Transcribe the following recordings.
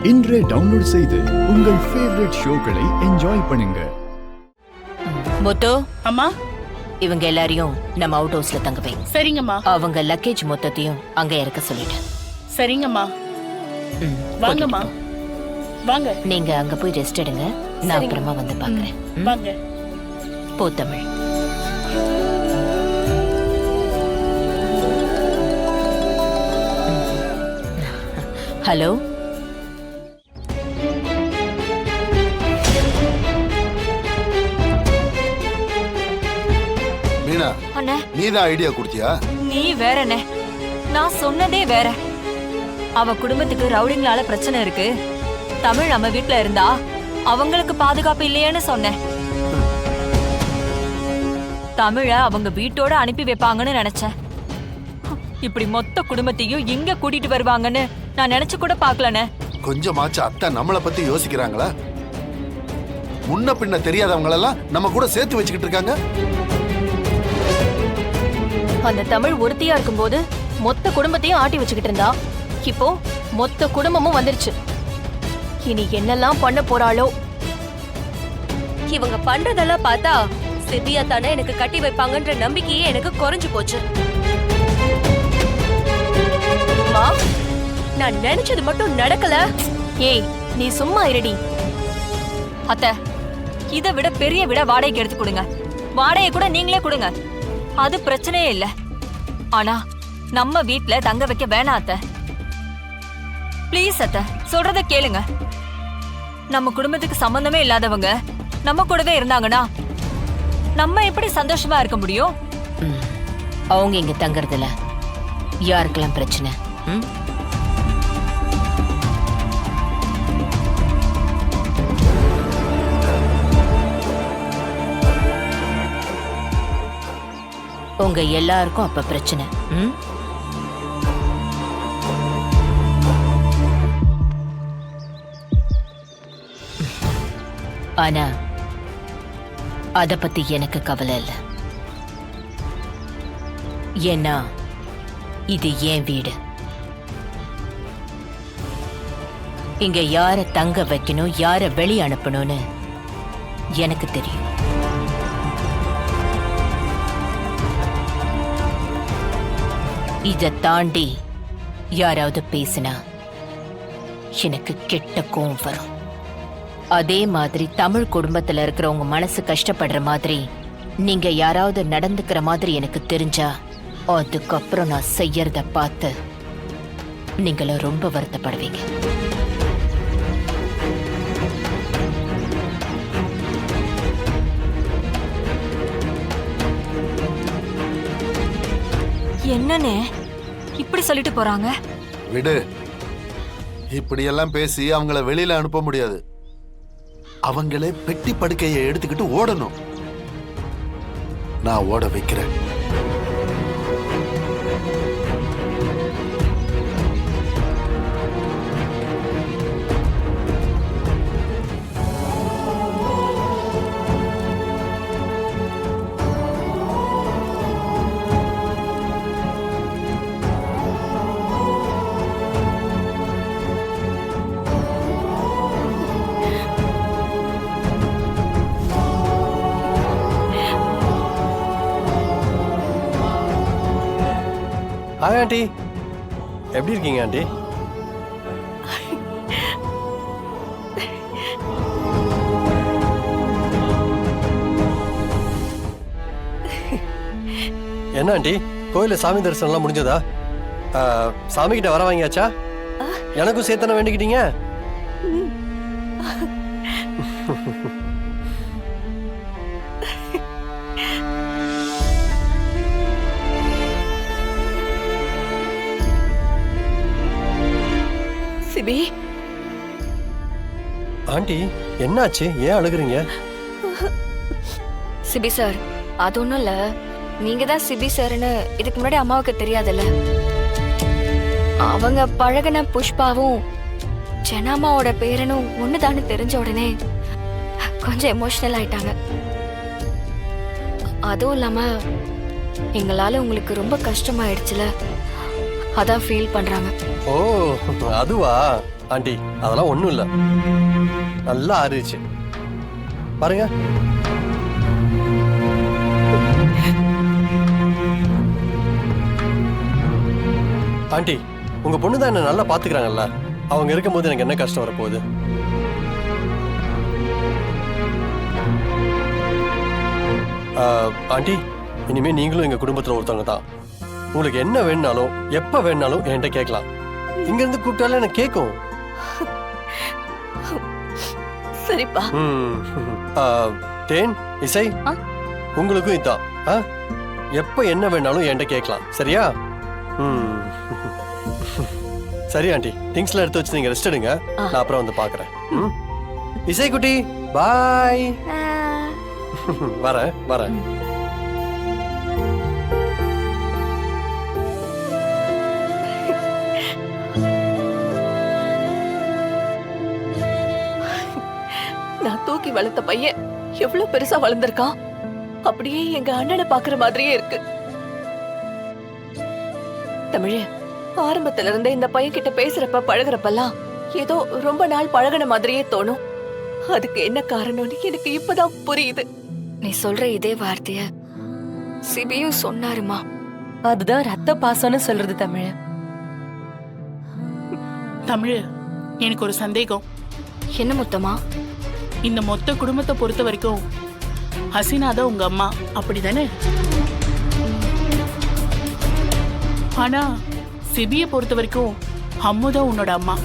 இன்றே டவுன்லோட் செய்து உங்கள் ஃபேவரட் ஷோக்களை என்ஜாய் பண்ணுங்க. முத்து, அம்மா, இவங்க எல்லாரையும் நம்ம அவுட் ஹவுஸ்ல தங்க வை. சரிங்கம்மா. அவங்க லக்கேஜ் மொத்தத்தையும் அங்க இறக்க சொல்லிட்டேன். சரிங்கம்மா. வாங்கம்மா, வாங்க. நீங்க அங்க போய் ரெஸ்ட் எடுங்க, நான் அப்புறமா வந்து பாக்குறேன். வாங்க. போ தமிழ். ஹலோ, மீனா, அண்ணே, நீதான் ஐடியா கொடுத்தியா? நீ வேறண்ணே, நான் சொன்னதே வேற. அவ குடும்பத்துக்கு ரவுடிங்களால பிரச்சனை இருக்கு. தமிழ் நம்ம வீட்ல இருந்தா அவங்களுக்கு பாதுகாப்பு இல்லையேன்னு சொன்னேன். தமிழ அவங்க வீட்டோட அனுப்பி வைப்பாங்கன்னு நினைச்சேன். இப்படி மொத்த குடும்பத்தையும் இங்க கூட்டிட்டு வருவாங்கன்னு நான் நினைச்சு கூட பாக்கலண்ணே. கொஞ்சமாச்சு அத்தை நம்மளை பத்தி யோசிக்கிறாங்களா? முன்ன பின்ன தெரியாதவங்களெல்லாம் நம்ம கூட சேர்த்து வச்சுக்கிட்டு இருக்காங்க. அந்த தமிழ் ஒருத்தியா இருக்கும்போது மொத்த குடும்பத்தையும் ஆட்டி வச்சுக்கிட்டு இருந்தா, இப்போ மொத்த குடும்பமும் வந்துருச்சு. இனி என்னெல்லாம் பண்ண போறாளோ? இவங்க பண்றதெல்லாம் பார்த்தா சிபியா தானே எனக்கு கட்டி வைப்பாங்கன்ற நம்பிக்கையே எனக்கு குறைஞ்சு போச்சு. அம்மா, நான் நினைச்சது மட்டும் நடக்கல. ஏய், நீ சும்மா இருடி. அத்தை, இதை விட பெரிய விட வாடகைக்கு எடுத்து கொடுங்க. வாடகை கூட நீங்களே கொடுங்க, அது பிரச்சனையே இல்ல. ஆனா நம்ம வீட்ல தங்க வைக்க வேணாம் அத்தை. ப்ளீஸ் அத்தை, சொல்றத கேளுங்க. நம்ம குடும்பத்துக்கு சம்பந்தமே இல்லாதவங்க நம்ம கூடவே இருந்தாங்கன்னா நம்ம எப்படி சந்தோஷமா இருக்க முடியும்? அவங்க இங்க தங்கறதுல யாருக்கெல்லாம் பிரச்சனை? உங்க எல்லாருக்கும் அப்ப பிரச்சனை. ஆனா அத பத்தி எனக்கு கவலை இல்லை. ஏன்னா இது என் வீடு. இங்க யார தங்க வைக்கணும், யார வெளியே அனுப்பணும்னு எனக்கு தெரியும். இத தாண்டி யாராவது பேசினா எனக்கு கெட்ட கோவம் வரும். அதே மாதிரி தமிழ் குடும்பத்துல இருக்கிறவங்க மனசு கஷ்டப்படுற மாதிரி நீங்க யாராவது நடந்துக்கிற மாதிரி எனக்கு தெரிஞ்சா, அதுக்கப்புறம் நான் செய்யறத பார்த்து நீங்கள ரொம்ப வருத்தப்படுவீங்க. என்னன்னே இப்படி சொல்லிட்டு போறாங்க? விடு, இப்படியெல்லாம் பேசி அவங்கள வெளியில அனுப்ப முடியாது. அவங்களே பெட்டி படுக்கையை எடுத்துக்கிட்டு ஓடணும். நான் ஓட வைக்கிறேன். ஹாய் ஆண்டி, எப்படி இருக்கீங்க ஆண்டி? என்ன ஆண்டி, கோயில சாமி தரிசனம்லாம் முடிஞ்சதா? சாமி கிட்ட வர வாங்கியாச்சா? எனக்கும் சேர்த்தன வேண்டிக்கிட்டீங்க? சிபி, ஆண்டி என்னாச்சு? ஏன் அழுகுறீங்க? சிபி சார், அது ஒண்ணும் இல்ல. நீங்க தான் சிபி சார்னு இதுக்கு முன்னாடி அம்மாவுக்கு தெரியாதுல்ல. அவங்க பழகின புஷ்பாவும் ஜனாமாவோட பேரனும் ஒண்ணுதான்னு தெரிஞ்ச உடனே கொஞ்சம் எமோஷனல் ஆயிட்டாங்க. அதுவும் இல்லாம எங்களால உங்களுக்கு ரொம்ப கஷ்டமாயிடுச்சுல, அதான் ஃபீல் பண்றாங்க. ஓ அதுவா? ஆண்டி அதெல்லாம் ஒண்ணும் இல்ல, நல்லா ஆறிடுச்சு பாருங்க. ஆண்டி உங்க பொண்ணு தான் என்ன நல்லா பாத்துக்கிறாங்கல்ல, அவங்க இருக்கும்போது எனக்கு என்ன கஷ்டம் வரப்போகுது? ஆண்டி இனிமே நீங்களும் எங்க குடும்பத்துல ஒருத்தவங்க தான். உங்களுக்கு என்ன வேணுனாலும் எப்ப வேணுனாலும் என்கிட்ட கேட்கலாம். இங்க இருந்து கூப்பிட்டாலும் எனக்கு கேட்கும். சரிப்பா. தேன் இசை உங்களுக்கும் இதான். எப்ப என்ன வேணாலும் என்கிட்ட கேட்கலாம், சரியா? சரி ஆண்டி, திங்ஸ்லாம் எடுத்து வச்சு நீங்க ரெஸ்ட் எடுங்க, நான் அப்புறம் வந்து பாக்குறேன். இசை குட்டி பாய். வரேன் வரேன். நான் தூக்கி வளர்த்த பையன் எவ்வளவு பெருசா வளர்ந்திருக்கான். அப்படியே எங்க அண்ணனை பாக்குற மாதிரியே இருக்கு. தமிழ், ஆரம்பத்துல இருந்தே இந்த பையன் கிட்ட பேசுறப்ப பழகுறப்பெல்லாம் ஏதோ ரொம்ப நாள் பழகுன மாதிரியே தோணும். அதுக்கு என்ன காரணம்னு எனக்கு இப்பதான் புரியுது. நீ சொல்ற இதே வார்த்தைய சிபியும் சொன்னாருமா. அதுதான் ரத்த பாசம்னு சொல்றது தமிழ். தமிழ், எனக்கு ஒரு சந்தேகம். என்ன முத்தமா? இந்த மொத்த குடும்பத்தை பொறுத்த வரைக்கும் ஹசீனா தான் உங்க அம்மா, அப்படிதானே? ஆனா சிபியை பொறுத்த வரைக்கும் அம்மு தான் உன்னோட அம்மா.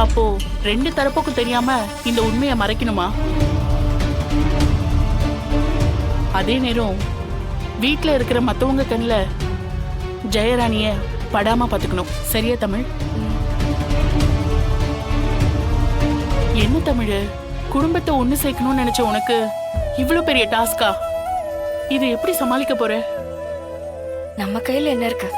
அப்போ ரெண்டு தரப்புக்கும் தெரியாம இந்த உண்மையை மறைக்கணுமா? அதே நேரம் வீட்டுல இருக்கிற மத்தவங்க கண்ணுல ஜெயராணிய படாம பாத்துக்கணும், சரியா தமிழ்? என்ன தமிழ், குடும்பத்தை ஒண்ணு சேர்க்கணும்னு நினைச்ச உனக்கு இவ்வளவு பெரிய டாஸ்கா? இது எப்படி சமாளிக்க போற? நம்ம கையில என்ன இருக்கு?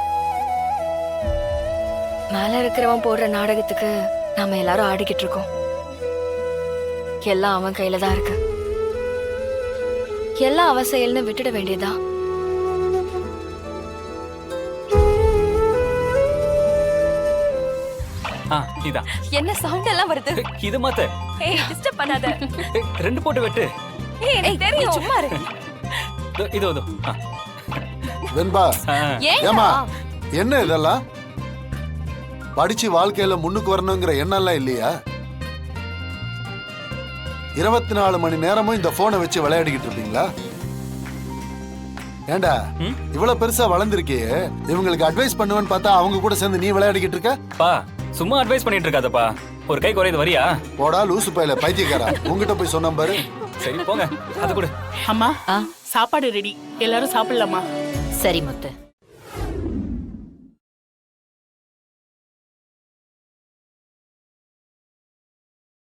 மேல இருக்கிறவன் போடுற நாடகத்துக்கு நாம எல்லாரும் ஆடிக்கிட்டு இருக்கோம். எல்லாம் அவன் கையில தான் இருக்கு. எல்லாம் அவன் செயல்னு விட்டுட வேண்டியதா? இதான் என்ன சவுண்ட் எல்லாம் வருது? இது மாத்த. ஏய் டிஸ்டர்ப் பண்ணாத. ரெண்டு போட்டு வெட்டு. ஏய் எனக்கு தெரியும். சும்மா இரு. இதோ வெண்பா, ஏமா என்ன இதெல்லாம்? படிச்சு வாழ்க்கையில முன்னுக்கு வரணுங்கிற எண்ணம்லாம் இல்லையா? 24 மணி நேரமும் இந்த போனை வச்சு விளையாடிக்கிட்டு இருப்பீங்களா? ஏண்டா இவ்வளவு பெருசா வளர்ந்துருக்கியே, இவங்களுக்கு அட்வைஸ் பண்ணுவேன்னு பார்த்தா அவங்க கூட சேர்ந்து நீ விளையாடிக்கிட்டு இருக்க? பா சும்மா அட்வைஸ் பண்ணிட்டு இருக்காதப்பா, ஒரு கை குறையுது வரியா? போடா லூசு பையல பைத்தியக்காரா, உங்ககிட்ட போய் சொன்ன பாரு. சரி போங்க, அது கூட. அம்மா சாப்பாடு ரெடி, எல்லாரும் சாப்பிடலாமா? சரி முத்து.